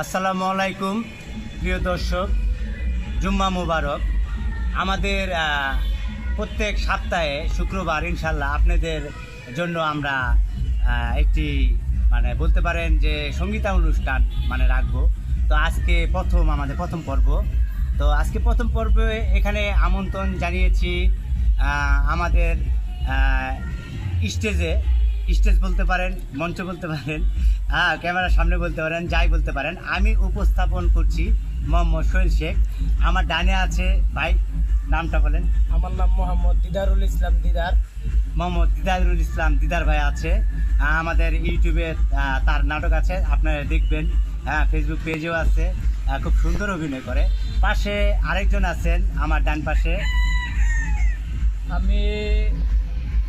আসসালামু আলাইকুম প্রিয় দর্শক, জুম্মা মুবারক। আমাদের প্রত্যেক সপ্তাহে শুক্রবার ইনশাল্লাহ আপনাদের জন্য আমরা একটি বলতে পারেন যে সঙ্গীতা অনুষ্ঠান রাখবো। তো আজকে আমাদের প্রথম পর্ব। তো আজকে প্রথম পর্বে এখানে আমন্ত্রণ জানিয়েছি আমাদের স্টেজ বলতে পারেন, মঞ্চ বলতে পারেন, ক্যামেরার সামনে বলতে পারেন, যাই বলতে পারেন। আমি উপস্থাপন করছি মোহাম্মদ সোহেল শেখ। আমার ডানে আছে ভাই, নামটা বলেন। আমার নাম মোহাম্মদ দিদারুল ইসলাম দিদার। মোহাম্মদ দিদারুল ইসলাম দিদার ভাই আছে। আমাদের ইউটিউবে তার নাটক আছে, আপনারা দেখবেন। ফেসবুক পেজেও আছে, খুব সুন্দর অভিনয় করে। পাশে আরেকজন আছেন আমার ডান পাশে। আমি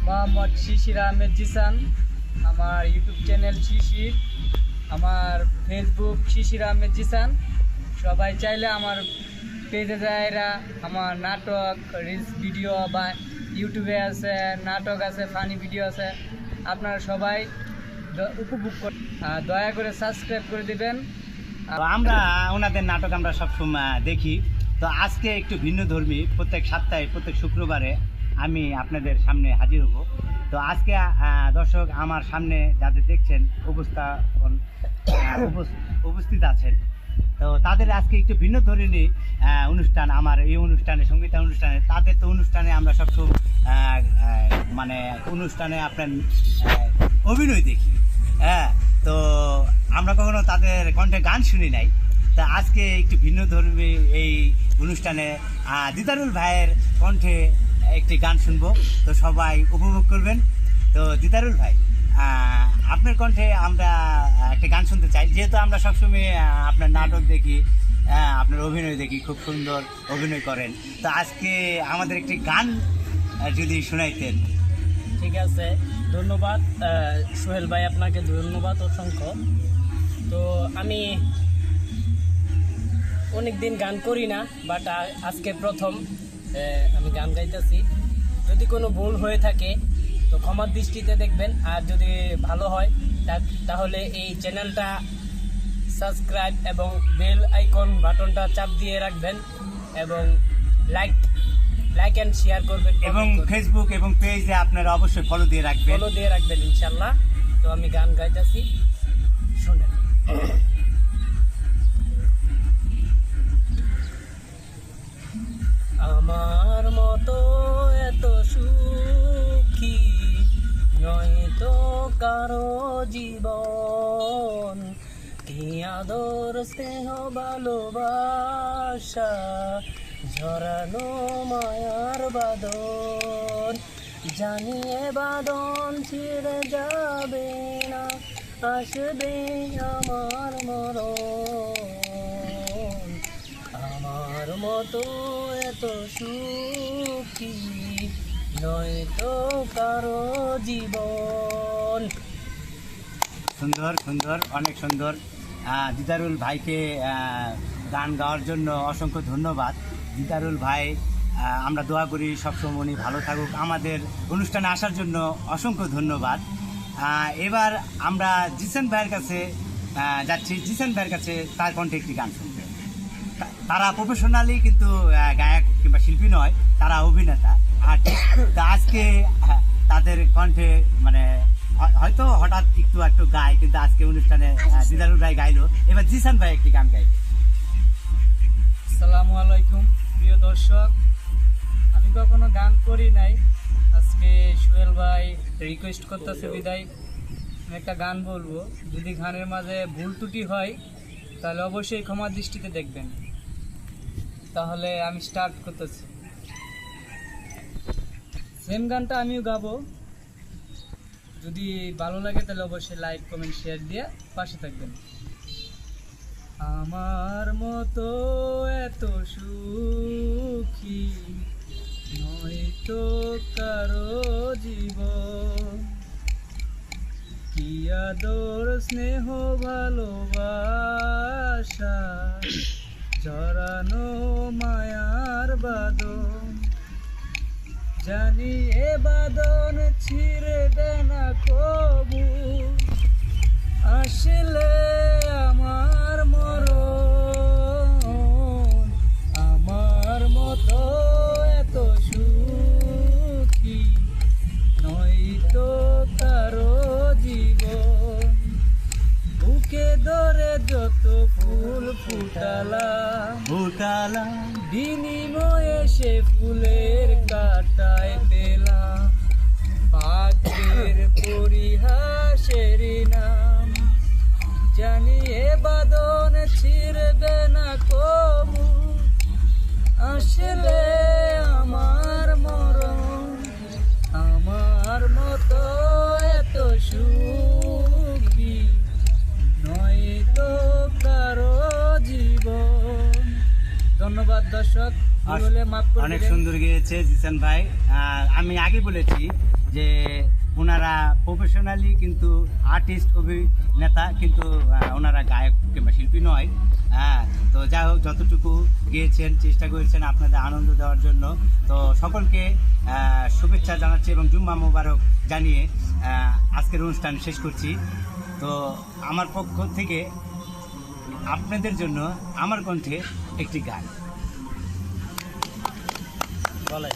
মোহাম্মদ শিশির আহমেদ জিসান। আমার ইউটিউব চ্যানেল শিশির, আমার ফেসবুক শিশির আহমেদ জিসান। সবাই চাইলে আমার পেজে যায়রা আমার নাটক, রিলস ভিডিও বা ইউটিউবে আছে, নাটক আছে, ফানি ভিডিও আছে। আপনারা সবাই উপভোগ করে দয়া করে সাবস্ক্রাইব করে দিবেন। আমরা ওনাদের নাটক আমরা সবসময় দেখি। তো আজকে একটু ভিন্ন ধর্মী, প্রত্যেক সপ্তাহে প্রত্যেক শুক্রবারে আমি আপনাদের সামনে হাজির হব। তো আজকে দর্শক আমার সামনে যাদের দেখছেন উপস্থিত আছেন, তো তাদের আজকে একটু ভিন্ন ধরনের অনুষ্ঠান। আমার এই অনুষ্ঠানে, সঙ্গীতা অনুষ্ঠানে, তাদের তো অনুষ্ঠানে আমরা সবসময় অনুষ্ঠানে আপনার অভিনয় দেখি। তো আমরা কখনো তাদের কণ্ঠে গান শুনি নাই। তা আজকে একটু ভিন্ন ধর্মী এই অনুষ্ঠানে দিদারুল ভাইয়ের কণ্ঠে একটি গান শুনবো। তো সবাই উপভোগ করবেন। তো দিদারুল ভাই, আপনার কণ্ঠে আমরা একটা গান শুনতে চাই, যেহেতু আমরা সবসময় আপনার নাটক দেখি, আপনার অভিনয় দেখি, খুব সুন্দর অভিনয় করেন। তো আজকে আমাদের একটি গান যদি শোনাইতেন। ঠিক আছে, ধন্যবাদ সোহেল ভাই, আপনাকে ধন্যবাদ অসংখ্য। তো আমি অনেক দিন গান করি না, বাট আজকে প্রথম আমি গান গাইতেছি। যদি কোনো ভুল হয়ে থাকে তো ক্ষমার দৃষ্টিতে দেখবেন, আর যদি ভালো হয় তাহলে এই চ্যানেলটা সাবস্ক্রাইব এবং বেল আইকন বাটনটা চাপ দিয়ে রাখবেন, এবং লাইক অ্যান্ড শেয়ার করবেন, এবং ফেসবুক এবং পেজে আপনারা অবশ্যই ফলো দিয়ে রাখবেন ইনশাল্লাহ। তো আমি গান গাইতেছি, শুনেন। আমার মতো এত সুখী নয় তো কারো জীবন, কি আদর স্নেহ ভালোবাসা ঝরানো মায়ার বাদন। জানিয়ে বাদন ছিঁড়ে যাবে না, আসবে আমার মরণ। আমার মতো এত সুখী নয় তো কারো জীবন। সুন্দর সুন্দর, অনেক সুন্দর। দিদারুল ভাইকে গান গাওয়ার জন্য অসংখ্য ধন্যবাদ। দিদারুল ভাই, আমরা দোয়া করি সবসময় উনি ভালো থাকুক। আমাদের অনুষ্ঠানে আসার জন্য অসংখ্য ধন্যবাদ। এবার আমরা জিসান ভাইয়ের কাছে যাচ্ছি। জিসান ভাইয়ের কাছে তার কণ্ঠে একটি গান শুনতে। তারা প্রফেশনালি কিন্তু গায়ক কিংবা শিল্পী নয়, তারা অভিনেতা। আর আজকে তাদের কণ্ঠে হয়তো হঠাৎ একটু গায়, কিন্তু আজকে অনুষ্ঠানে দিদারুল ভাই গাইলো। এবার জিসান ভাই একটি গান গাইবে। আসসালামু আলাইকুম প্রিয় দর্শক, আমি কখনো গান করি নাই, আজকে সোহেল ভাই রিকোয়েস্ট করতেছে বিদায় আমি একটা গান বলবো। যদি গানের মাঝে ভুল ত্রুটি হয় তাহলে অবশ্যই ক্ষমার দৃষ্টিতে দেখবেন। তাহলে আমি স্টার্ট করতেছি। সেম গানটা আমিও গাবো, যদি ভালো লাগে তাহলে অবশ্যই লাইক কমেন্ট শেয়ার দিয়ে পাশে থাকবেন। আমার মতো এত সুখী নয় তো কারো জীবন, কি আদর স্নেহ ভালোবাসা ঝরানো মায়ার বাদন। জানি এ বাদন ছিঁড়বে না কবু, আসলে আমার মর যত ফুল ফুটালাম ভুটালা বিনিময়ে সে ফুলের কাটায় পেলাম ভাগ্যের পরিহাসের নাম। জানি এ বাদন ছিড়বে না কবু, আসলে আমার মরণ আমার মতো এত সুখী নয় তো কারো জীবন। ধন্যবাদ দর্শক, ভুল হলে মাফ করে অনেক দিবেন। সুন্দর গিয়েছে জিসান ভাই। আমি আগে বলেছি যে ওনারা প্রফেশনালি কিন্তু আর্টিস্ট অভিনেতা, কিন্তু ওনারা গায়ক কিংবা শিল্পী নয়। হ্যাঁ, তো যাই হোক, যতটুকু গিয়েছেন চেষ্টা করেছেন আপনাদের আনন্দ দেওয়ার জন্য। তো সকলকে শুভেচ্ছা জানাচ্ছি এবং জুম্মা মোবারক জানিয়ে আজকের অনুষ্ঠান শেষ করছি। তো আমার পক্ষ থেকে আপনাদের জন্য আমার কণ্ঠে একটি গান বলেন।